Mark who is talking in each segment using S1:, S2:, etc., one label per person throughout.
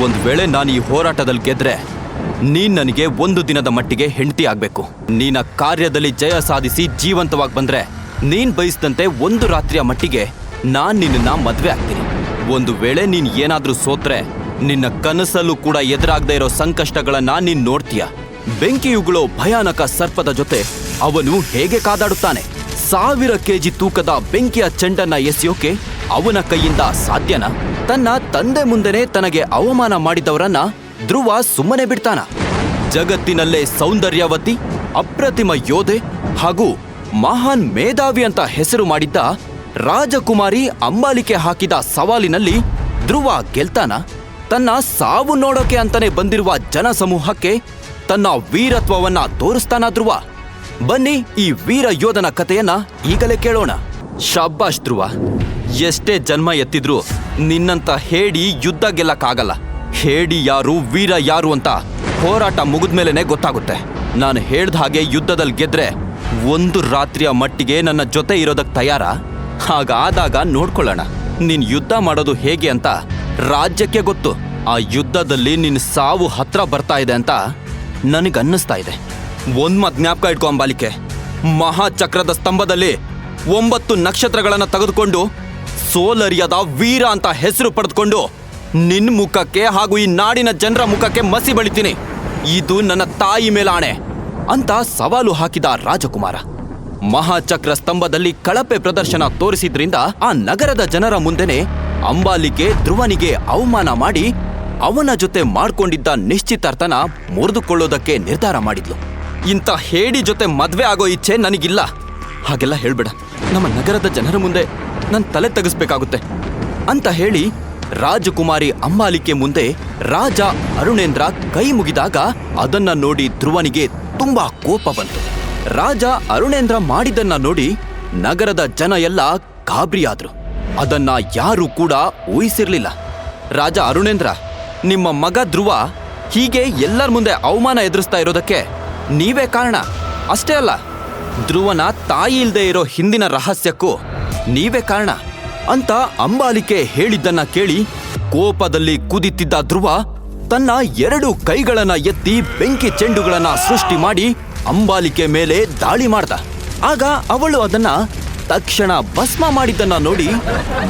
S1: ಒಂದು ವೇಳೆ ನಾನು ಈ ಹೋರಾಟದಲ್ಲಿ ಗೆದ್ರೆ ನೀನ್ ನನಗೆ ಒಂದು ದಿನದ ಮಟ್ಟಿಗೆ ಹೆಂಡತಿ ಆಗ್ಬೇಕು. ನೀನ ಕಾರ್ಯದಲ್ಲಿ ಜಯ ಸಾಧಿಸಿ ಜೀವಂತವಾಗಿ ಬಂದ್ರೆ ನೀನ್ ಬಯಸಿದಂತೆ ಒಂದು ರಾತ್ರಿಯ ಮಟ್ಟಿಗೆ ನಾನ್ ನಿನ್ನ ಮದ್ವೆ ಆಗ್ತೀನಿ. ಒಂದು ವೇಳೆ ನೀನ್ ಏನಾದ್ರೂ ಸೋತ್ರೆ ನಿನ್ನ ಕನಸಲ್ಲೂ ಕೂಡ ಎದುರಾಗದೇ ಇರೋ ಸಂಕಷ್ಟಗಳನ್ನ ನೀನ್ ನೋಡ್ತೀಯ. ಬೆಂಕಿಯುಗುಳೋ ಭಯಾನಕ ಸರ್ಪದ ಜೊತೆ ಅವನು ಹೇಗೆ ಕಾದಾಡುತ್ತಾನೆ? 1000 ಕೆಜಿ ತೂಕದ ಬೆಂಕಿಯ ಚೆಂಡನ್ನ ಎಸೆಯೋಕೆ ಅವನ ಕೈಯಿಂದ ಸಾಧ್ಯನಾ? ತನ್ನ ತಂದೆ ಮುಂದೆನೆ ತನಗೆ ಅವಮಾನ ಮಾಡಿದವರನ್ನ ಧ್ರುವ ಸುಮ್ಮನೆ ಬಿಡ್ತಾನ? ಜಗತ್ತಿನಲ್ಲೇ ಸೌಂದರ್ಯವತಿ, ಅಪ್ರತಿಮ ಯೋಧೆ ಹಾಗೂ ಮಹಾನ್ ಮೇಧಾವಿ ಅಂತ ಹೆಸರು ಮಾಡಿದ್ದ ರಾಜಕುಮಾರಿ ಅಂಬಾಲಿಕೆ ಹಾಕಿದ ಸವಾಲಿನಲ್ಲಿ ಧ್ರುವ ಗೆಲ್ತಾನ? ತನ್ನ ಸಾವು ನೋಡೋಕೆ ಅಂತಾನೆ ಬಂದಿರುವ ಜನಸಮೂಹಕ್ಕೆ ತನ್ನ ವೀರತ್ವವನ್ನ ತೋರಿಸ್ತಾನ ಧ್ರುವ? ಬನ್ನಿ ಈ ವೀರ ಯೋಧನ ಕಥೆಯನ್ನ ಈಗಲೇ ಕೇಳೋಣ. ಶಾಬಾಷ್ ಧ್ರುವ, ಎಷ್ಟೇ ಜನ್ಮ ಎತ್ತಿದ್ರೂ ನಿನ್ನಂತ ಹೇಡಿ ಯುದ್ಧ ಗೆಲ್ಲಕ್ಕಾಗಲ್ಲ. ಹೇಡಿ ಯಾರು, ವೀರ ಯಾರು ಅಂತ ಹೋರಾಟ ಮುಗಿದ್ಮೇಲೆನೆ ಗೊತ್ತಾಗುತ್ತೆ. ನಾನು ಹೇಳ್ದ ಹಾಗೆ ಯುದ್ಧದಲ್ಲಿ ಗೆದ್ರೆ ಒಂದು ರಾತ್ರಿಯ ಮಟ್ಟಿಗೆ ನನ್ನ ಜೊತೆ ಇರೋದಕ್ಕೆ ತಯಾರ? ಹಾಗಾದಾಗ ನೋಡ್ಕೊಳ್ಳೋಣ. ನೀನ್ ಯುದ್ಧ ಮಾಡೋದು ಹೇಗೆ ಅಂತ ರಾಜ್ಯಕ್ಕೆ ಗೊತ್ತು. ಆ ಯುದ್ಧದಲ್ಲಿ ನಿನ್ನ ಸಾವು ಹತ್ರ ಬರ್ತಾ ಇದೆ ಅಂತ ನನಗನ್ನಿಸ್ತಾ ಇದೆ. ಒಂದ್ ಮಾತ್ ಜ್ಞಾಪಕ ಇಟ್ಕೊ ಅಂಬಾಲಿಕೆ, ಮಹಾಚಕ್ರದ ಸ್ತಂಭದಲ್ಲಿ 9 ನಕ್ಷತ್ರಗಳನ್ನ ತೆಗೆದುಕೊಂಡು ಸೋಲರಿಯದ ವೀರ ಅಂತ ಹೆಸರು ಪಡೆದುಕೊಂಡು ನಿನ್ ಮುಖಕ್ಕೆ ಹಾಗೂ ಈ ನಾಡಿನ ಜನರ ಮುಖಕ್ಕೆ ಮಸಿ ಬಳಿತೀನಿ. ಇದು ನನ್ನ ತಾಯಿ ಮೇಲಾಣೆ ಅಂತ ಸವಾಲು ಹಾಕಿದ ರಾಜಕುಮಾರ. ಮಹಾಚಕ್ರ ಸ್ತಂಭದಲ್ಲಿ ಕಳಪೆ ಪ್ರದರ್ಶನ ತೋರಿಸಿದ್ರಿಂದ ಆ ನಗರದ ಜನರ ಮುಂದೆನೆ ಅಂಬಾಲಿಕೆ ಧ್ರುವನಿಗೆ ಅವಮಾನ ಮಾಡಿ ಅವನ ಜೊತೆ ಮಾಡ್ಕೊಂಡಿದ್ದ ನಿಶ್ಚಿತಾರ್ಥನ ಮುರಿದುಕೊಳ್ಳೋದಕ್ಕೆ ನಿರ್ಧಾರ ಮಾಡಿದ್ಲು. ಇಂಥ ಹೇಡಿ ಜೊತೆ ಮದ್ವೆ ಆಗೋ ಇಚ್ಛೆ ನನಗಿಲ್ಲ. ಹಾಗೆಲ್ಲ ಹೇಳ್ಬೇಡ, ನಮ್ಮ ನಗರದ ಜನರ ಮುಂದೆ ನನ್ ತಲೆ ತೆಗೆಸ್ಬೇಕಾಗುತ್ತೆ ಅಂತ ಹೇಳಿ ರಾಜಕುಮಾರಿ ಅಂಬಾಲಿಕೆ ಮುಂದೆ ರಾಜ ಅರುಣೇಂದ್ರ ಕೈ ಮುಗಿದಾಗ ಅದನ್ನ ನೋಡಿ ಧ್ರುವನಿಗೆ ತುಂಬಾ ಕೋಪ ಬಂತು. ರಾಜ ಅರುಣೇಂದ್ರ ಮಾಡಿದ್ದನ್ನ ನೋಡಿ ನಗರದ ಜನ ಎಲ್ಲ ಗಾಬರಿಯಾದ್ರು. ಅದನ್ನ ಯಾರೂ ಕೂಡ ಊಹಿಸಿರ್ಲಿಲ್ಲ. ರಾಜ ಅರುಣೇಂದ್ರ, ನಿಮ್ಮ ಮಗ ಧ್ರುವ ಹೀಗೆ ಎಲ್ಲರ ಮುಂದೆ ಅವಮಾನ ಎದುರಿಸ್ತಾ ಇರೋದಕ್ಕೆ ನೀವೇ ಕಾರಣ. ಅಷ್ಟೇ ಅಲ್ಲ, ಧ್ರುವನ ತಾಯಿ ಇಲ್ದೇ ಇರೋ ಹಿಂದಿನ ರಹಸ್ಯಕ್ಕೂ ನೀವೇ ಕಾರಣ ಅಂತ ಅಂಬಾಲಿಕೆ ಹೇಳಿದ್ದನ್ನ ಕೇಳಿ ಕೋಪದಲ್ಲಿ ಕುದಿತಿದ್ದ ಧ್ರುವ ತನ್ನ 2 ಕೈಗಳನ್ನ ಎತ್ತಿ ಬೆಂಕಿ ಚೆಂಡುಗಳನ್ನ ಸೃಷ್ಟಿ ಮಾಡಿ ಅಂಬಾಲಿಕೆ ಮೇಲೆ ದಾಳಿ ಮಾಡ್ದ. ಆಗ ಅವಳು ಅದನ್ನ ತಕ್ಷಣ ಭಸ್ಮ ಮಾಡಿದ್ದನ್ನ ನೋಡಿ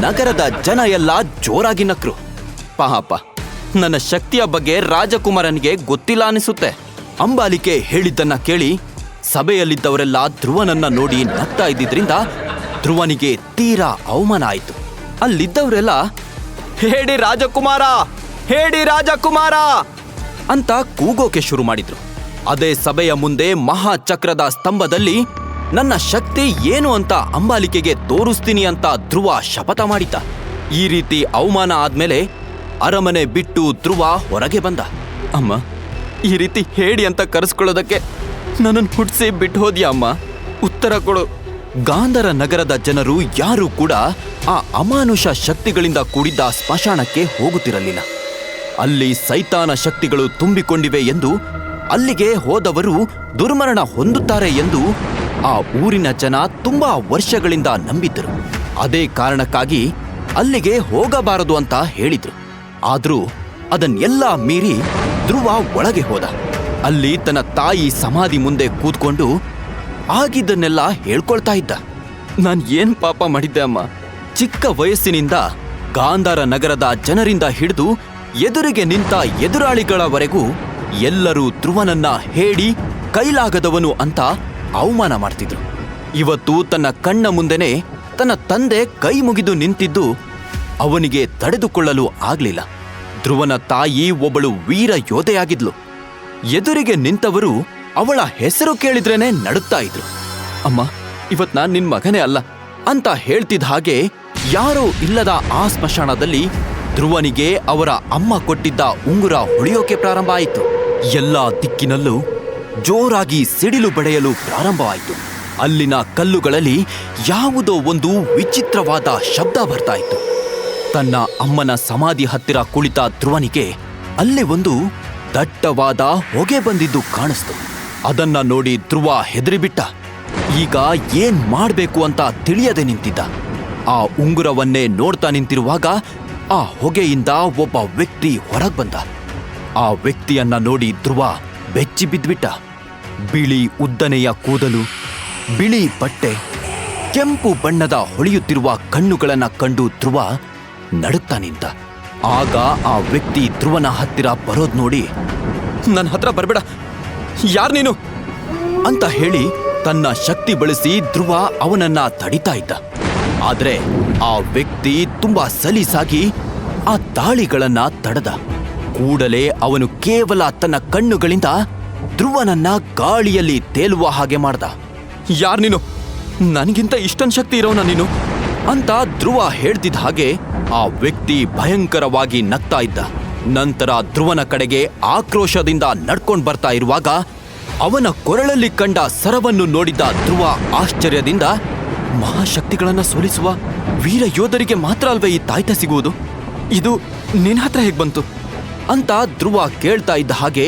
S1: ನಗರದ ಜನ ಎಲ್ಲ ಜೋರಾಗಿ ನಕ್ರು. ಪಾಪ, ನನ್ನ ಶಕ್ತಿಯ ಬಗ್ಗೆ ರಾಜಕುಮಾರನಿಗೆ ಗೊತ್ತಿಲ್ಲ ಅನಿಸುತ್ತೆ. ಅಂಬಾಲಿಕೆ ಹೇಳಿದ್ದನ್ನ ಕೇಳಿ ಸಭೆಯಲ್ಲಿದ್ದವರೆಲ್ಲ ಧ್ರುವನನ್ನ ನೋಡಿ ನಗ್ತಾ ಇದ್ದಿದ್ರಿಂದ ಧ್ರುವನಿಗೆ ತೀರಾ ಅವಮಾನ ಆಯಿತು. ಅಲ್ಲಿದ್ದವರೆಲ್ಲ ಹೇಡಿ ರಾಜಕುಮಾರ, ಹೇಡಿ ರಾಜಕುಮಾರ ಅಂತ ಕೂಗೋಕೆ ಶುರು ಮಾಡಿದ್ರು. ಅದೇ ಸಭೆಯ ಮುಂದೆ ಮಹಾಚಕ್ರದ ಸ್ತಂಭದಲ್ಲಿ ನನ್ನ ಶಕ್ತಿ ಏನು ಅಂತ ಅಂಬಾಲಿಕೆಗೆ ತೋರಿಸ್ತೀನಿ ಅಂತ ಧ್ರುವ ಶಪಥ ಮಾಡಿದ್ದ. ಈ ರೀತಿ ಅವಮಾನ ಆದ್ಮೇಲೆ ಅರಮನೆ ಬಿಟ್ಟು ಧ್ರುವ ಹೊರಗೆ ಬಂದ. ಅಮ್ಮ, ಈ ರೀತಿ ಹೇಡಿ ಅಂತ ಕರೆಸ್ಕೊಳ್ಳೋದಕ್ಕೆ ನನ್ನನ್ನು ಹುಟ್ಟಿಸಿ ಬಿಟ್ಟು ಹೋದ್ಯಾ ಅಮ್ಮ? ಉತ್ತರ ಕೊಡು. ಗಾಂಧರ ನಗರದ ಜನರು ಯಾರೂ ಕೂಡ ಆ ಅಮಾನುಷ ಶಕ್ತಿಗಳಿಂದ ಕೂಡಿದ್ದ ಸ್ಮಶಾನಕ್ಕೆ ಹೋಗುತ್ತಿರಲಿಲ್ಲ. ಅಲ್ಲಿ ಸೈತಾನ ಶಕ್ತಿಗಳು ತುಂಬಿಕೊಂಡಿವೆ ಎಂದು, ಅಲ್ಲಿಗೆ ಹೋದವರು ದುರ್ಮರಣ ಹೊಂದುತ್ತಾರೆ ಎಂದು ಆ ಊರಿನ ಜನ ತುಂಬಾ ವರ್ಷಗಳಿಂದ ನಂಬಿದ್ದರು. ಅದೇ ಕಾರಣಕ್ಕಾಗಿ ಅಲ್ಲಿಗೆ ಹೋಗಬಾರದು ಅಂತ ಹೇಳಿದ್ರು. ಆದ್ರೂ ಅದನ್ನೆಲ್ಲ ಮೀರಿ ಧ್ರುವ ಒಳಗೆ ಹೋದ. ಅಲ್ಲಿ ತನ್ನ ತಾಯಿ ಸಮಾಧಿ ಮುಂದೆ ಕೂತ್ಕೊಂಡು ಆಗಿದ್ದನ್ನೆಲ್ಲ ಹೇಳ್ಕೊಳ್ತಾ ಇದ್ದ. ನಾನ್ ಏನ್ ಪಾಪ ಮಾಡಿದ್ದೆ ಅಮ್ಮ? ಚಿಕ್ಕ ವಯಸ್ಸಿನಿಂದ ಗಾಂಧಾರ ನಗರದ ಜನರಿಂದ ಹಿಡಿದು ಎದುರಿಗೆ ನಿಂತ ಎದುರಾಳಿಗಳವರೆಗೂ ಎಲ್ಲರೂ ಧ್ರುವನನ್ನ ಹೇಳಿ ಕೈಲಾಗದವನು ಅಂತ ಅವಮಾನ ಮಾಡ್ತಿದ್ರು. ಇವತ್ತು ತನ್ನ ಕಣ್ಣ ಮುಂದೆನೆ ತನ್ನ ತಂದೆ ಕೈ ಮುಗಿದು ನಿಂತಿದ್ದು ಅವನಿಗೆ ತಡೆದುಕೊಳ್ಳಲು ಆಗ್ಲಿಲ್ಲ. ಧ್ರುವನ ತಾಯಿ ಒಬ್ಬಳು ವೀರ ಯೋಧೆಯಾಗಿದ್ಲು. ಎದುರಿಗೆ ನಿಂತವರು ಅವಳ ಹೆಸರು ಕೇಳಿದ್ರೇನೆ ನಡುತ್ತಾ ಇದ್ರು. ಅಮ್ಮ, ಇವತ್ ನಾನ್ ನಿನ್ ಮಗನೇ ಅಲ್ಲ ಅಂತ ಹೇಳ್ತಿದ್ದ ಹಾಗೆ ಯಾರೋ ಇಲ್ಲದ ಆ ಸ್ಮಶಾನದಲ್ಲಿ ಧ್ರುವನಿಗೆ ಅವರ ಅಮ್ಮ ಕೊಟ್ಟಿದ್ದ ಉಂಗುರ ಹೊಳೆಯೋಕೆ ಪ್ರಾರಂಭ ಆಯಿತು. ಎಲ್ಲಾ ದಿಕ್ಕಿನಲ್ಲೂ ಜೋರಾಗಿ ಸಿಡಿಲು ಬಡಿಯಲು ಪ್ರಾರಂಭವಾಯಿತು. ಅಲ್ಲಿನ ಕಲ್ಲುಗಳಲ್ಲಿ ಯಾವುದೋ ಒಂದು ವಿಚಿತ್ರವಾದ ಶಬ್ದ ಬರ್ತಾ ಇತ್ತು. ತನ್ನ ಅಮ್ಮನ ಸಮಾಧಿ ಹತ್ತಿರ ಕುಳಿತ ಧ್ರುವನಿಗೆ ಅಲ್ಲಿ ಒಂದು ದಟ್ಟವಾದ ಹೊಗೆ ಬಂದಿದ್ದು ಕಾಣಿಸ್ತು. ಅದನ್ನ ನೋಡಿ ಧ್ರುವ ಹೆದರಿಬಿಟ್ಟ. ಈಗ ಏನ್ ಮಾಡ್ಬೇಕು ಅಂತ ತಿಳಿಯದೆ ನಿಂತಿದ್ದ. ಆ ಉಂಗುರವನ್ನೇ ನೋಡ್ತಾ ನಿಂತಿರುವಾಗ ಆ ಹೊಗೆಯಿಂದ ಒಬ್ಬ ವ್ಯಕ್ತಿ ಹೊರಗೆ ಬಂದ. ಆ ವ್ಯಕ್ತಿಯನ್ನ ನೋಡಿ ಧ್ರುವ ಬೆಚ್ಚಿ ಬಿದ್ಬಿಟ್ಟ. ಬಿಳಿ ಉದ್ದನೆಯ ಕೂದಲು, ಬಿಳಿ ಬಟ್ಟೆ, ಕೆಂಪು ಬಣ್ಣದ ಹೊಳೆಯುತ್ತಿರುವ ಕಣ್ಣುಗಳನ್ನ ಕಂಡು ಧ್ರುವ ನಡುತ್ತಾ ನಿಂತ. ಆಗ ಆ ವ್ಯಕ್ತಿ ಧ್ರುವನ ಹತ್ತಿರ ಬರೋದ್ ನೋಡಿ, ನನ್ನ ಹತ್ರ ಬರ್ಬೇಡ, ಯಾರ್ ನೀನು ಅಂತ ಹೇಳಿ ತನ್ನ ಶಕ್ತಿ ಬಳಸಿ ಧ್ರುವ ಅವನನ್ನ ತಡಿತಾ ಇದ್ದ. ಆದ್ರೆ ಆ ವ್ಯಕ್ತಿ ತುಂಬಾ ಸಲೀಸಾಗಿ ಆ ತಾಳಿಗಳನ್ನ ತಡೆದ. ಕೂಡಲೇ ಅವನು ಕೇವಲ ತನ್ನ ಕಣ್ಣುಗಳಿಂದ ಧ್ರುವನನ್ನ ಗಾಳಿಯಲ್ಲಿ ತೇಲುವ ಹಾಗೆ ಮಾಡ್ದ. ಯಾರ್ ನೀನು? ನನಗಿಂತ ಇಷ್ಟೊಂದು ಶಕ್ತಿ ಇರೋನ ನೀನು ಅಂತ ಧ್ರುವ ಹೇಳ್ತಿದ್ದ ಹಾಗೆ ಆ ವ್ಯಕ್ತಿ ಭಯಂಕರವಾಗಿ ನಗ್ತಾ ಇದ್ದ. ನಂತರ ಧ್ರುವನ ಕಡೆಗೆ ಆಕ್ರೋಶದಿಂದ ನಡ್ಕೊಂಡ್ ಬರ್ತಾ ಇರುವಾಗ ಅವನ ಕೊರಳಲ್ಲಿ ಕಂಡ ಸರವನ್ನು ನೋಡಿದ ಧ್ರುವ ಆಶ್ಚರ್ಯದಿಂದ, ಮಹಾಶಕ್ತಿಗಳನ್ನ ಸೋಲಿಸುವ ವೀರ ಯೋಧರಿಗೆ ಮಾತ್ರ ಅಲ್ವೇ ಈ ತಾಯ್ತ ಸಿಗುವುದು? ಇದು ನಿನ್ನ ಹತ್ರ ಹೇಗ್ ಬಂತು ಅಂತ ಧ್ರುವ ಕೇಳ್ತಾ ಇದ್ದ ಹಾಗೆ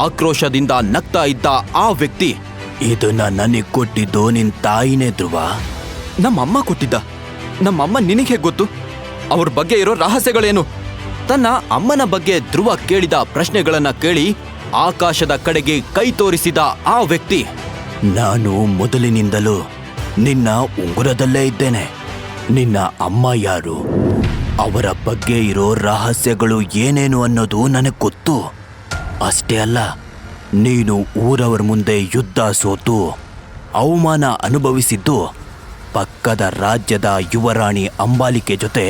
S1: ಆಕ್ರೋಶದಿಂದ ನಗ್ತಾ ಇದ್ದ ಆ ವ್ಯಕ್ತಿ, ಇದನ್ನ ನನಗೆ ಕೊಟ್ಟಿದ್ದು ನಿನ್ ತಾಯಿನೇ ಧ್ರುವ. ನಮ್ಮಮ್ಮ ಕೊಟ್ಟಿದ್ದ? ನಮ್ಮಮ್ಮ ನಿನಗೆ ಹೇಗೆ ಗೊತ್ತು? ಅವ್ರ ಬಗ್ಗೆ ಇರೋ ರಹಸ್ಯಗಳೇನು? ತನ್ನ ಅಮ್ಮನ ಬಗ್ಗೆ ಧ್ರುವ ಕೇಳಿದ ಪ್ರಶ್ನೆಗಳನ್ನ ಕೇಳಿ ಆಕಾಶದ ಕಡೆಗೆ ಕೈ ತೋರಿಸಿದ ಆ ವ್ಯಕ್ತಿ, ನಾನು ಮೊದಲಿನಿಂದಲೂ ನಿನ್ನ ಉಂಗುರದಲ್ಲೇ ಇದ್ದೇನೆ. ನಿನ್ನ ಅಮ್ಮ ಯಾರು, ಅವರ ಬಗ್ಗೆ ಇರೋ ರಹಸ್ಯಗಳು ಏನೇನು ಅನ್ನೋದು ನನಗೆ ಗೊತ್ತು. ಅಷ್ಟೇ ಅಲ್ಲ, ನೀನು ಊರವರ ಮುಂದೆ ಯುದ್ಧ ಸೋತು ಅವಮಾನ ಅನುಭವಿಸಿದ್ದು ಪಕ್ಕದ ರಾಜ್ಯದ ಯುವರಾಣಿ ಅಂಬಾಲಿಕೆ ಜೊತೆ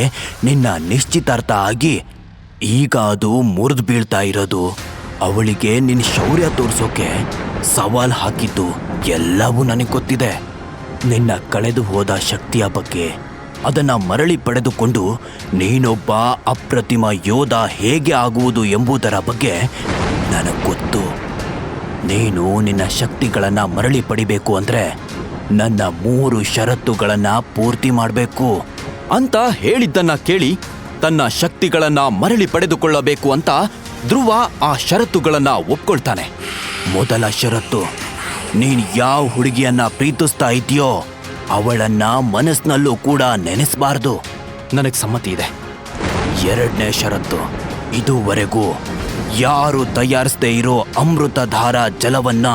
S1: ನಿನ್ನ ನಿಶ್ಚಿತಾರ್ಥ ಆಗಿ ಈಗ ಅದು ಮುರಿದು ಬೀಳ್ತಾ ಇರೋದು. ಅವಳಿಗೆ ನಿನ್ನ ಶೌರ್ಯ ತೋರಿಸೋಕೆ ಸವಾಲ್ ಹಾಕಿದ್ದು ಎಲ್ಲವೂ ನನಗೆ ಗೊತ್ತಿದೆ. ನಿನ್ನ ಕಳೆದು ಹೋದ ಶಕ್ತಿಯ ಬಗ್ಗೆ, ಅದನ್ನ ಮರಳಿ ಪಡೆದುಕೊಂಡು ನೀನೊಬ್ಬ ಅಪ್ರತಿಮ ಯೋಧ ಹೇಗೆ ಆಗುವುದು ಎಂಬುದರ ಬಗ್ಗೆ ನನಗೆ ಗೊತ್ತು. ನೀನು ನಿನ್ನ ಶಕ್ತಿಗಳನ್ನ ಮರಳಿ ಪಡಿಬೇಕು ಅಂದ್ರೆ ನನ್ನ 3 ಷರತ್ತುಗಳನ್ನ ಪೂರ್ತಿ ಮಾಡಬೇಕು ಅಂತ ಹೇಳಿದ್ದನ್ನ ಕೇಳಿ ತನ್ನ ಶಕ್ತಿಗಳನ್ನ ಮರಳಿ ಪಡೆದುಕೊಳ್ಳಬೇಕು ಅಂತ ಧ್ರುವ ಆ ಷರತ್ತುಗಳನ್ನ ಒಪ್ಕೊಳ್ತಾನೆ. ಮೊದಲ ಷರತ್ತು, ನೀನ್ ಯಾವ ಹುಡುಗಿಯನ್ನ ಪ್ರೀತಿಸ್ತಾ ಇದೆಯೋ ಅವಳನ್ನ ಮನಸ್ಸಿನಲ್ಲೂ ಕೂಡ ನೆನೆಸಬಾರ್ದು. ನನಗೆ ಸಮ್ಮತಿ ಇದೆ. 2ನೇ ಷರತ್ತು, ಇದುವರೆಗೂ ಯಾರು ತಯಾರಿಸದೇ ಇರೋ ಅಮೃತಧಾರ ಜಲವನ್ನ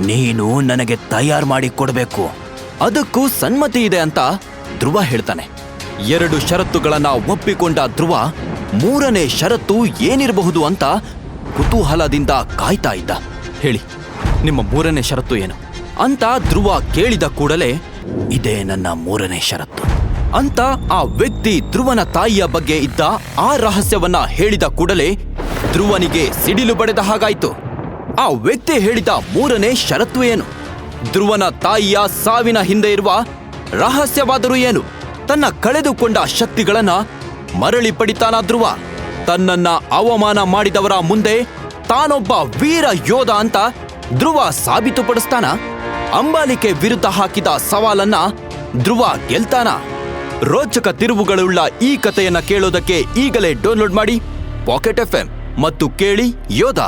S1: ನೀನು ನನಗೆ ತಯಾರು ಮಾಡಿ ಕೊಡಬೇಕು. ಅದಕ್ಕೂ ಸಮ್ಮತಿ ಇದೆ ಅಂತ ಧ್ರುವ ಹೇಳ್ತಾನೆ. 2 ಷರತ್ತುಗಳನ್ನ ಒಪ್ಪಿಕೊಂಡ ಧ್ರುವ 3ನೇ ಷರತ್ತು ಏನಿರಬಹುದು ಅಂತ ಕುತೂಹಲದಿಂದ ಕಾಯ್ತಾ ಇದ್ದ. ಹೇಳಿ, ನಿಮ್ಮ 3ನೇ ಷರತ್ತು ಏನು ಅಂತ ಧ್ರುವ ಕೇಳಿದ ಕೂಡಲೇ, ಇದೇ ನನ್ನ 3ನೇ ಷರತ್ತು ಅಂತ ಆ ವ್ಯಕ್ತಿ ಧ್ರುವನ ತಾಯಿಯ ಬಗ್ಗೆ ಇದ್ದ ಆ ರಹಸ್ಯವನ್ನ ಹೇಳಿದ ಕೂಡಲೇ ಧ್ರುವನಿಗೆ ಸಿಡಿಲು ಬಡೆದ ಹಾಗಾಯ್ತು. ಆ ವ್ಯಕ್ತಿ ಹೇಳಿದ 3ನೇ ಷರತ್ತು ಏನು? ಧ್ರುವನ ತಾಯಿಯ ಸಾವಿನ ಹಿಂದೆ ಇರುವ ರಹಸ್ಯವಾದರೂ ಏನು? ತನ್ನ ಕಳೆದುಕೊಂಡ ಶಕ್ತಿಗಳನ್ನ ಮರಳಿ ಪಡಿತಾನ ಧ್ರುವ? ತನ್ನನ್ನ ಅವಮಾನ ಮಾಡಿದವರ ಮುಂದೆ ತಾನೊಬ್ಬ ವೀರ ಯೋಧ ಅಂತ ಧ್ರುವ ಸಾಬೀತುಪಡಿಸ್ತಾನ? ಅಂಬಾಲಿಕೆ ವಿರುದ್ಧ ಹಾಕಿದ ಸವಾಲನ್ನ ಧ್ರುವ ಗೆಲ್ತಾನ? ರೋಚಕ ತಿರುವುಗಳುಳ್ಳ ಈ ಕಥೆಯನ್ನ ಕೇಳೋದಕ್ಕೆ ಈಗಲೇ ಡೌನ್ಲೋಡ್ ಮಾಡಿ ಪಾಕೆಟ್ FM ಮತ್ತು ಕೇಳಿ ಯೋಧ.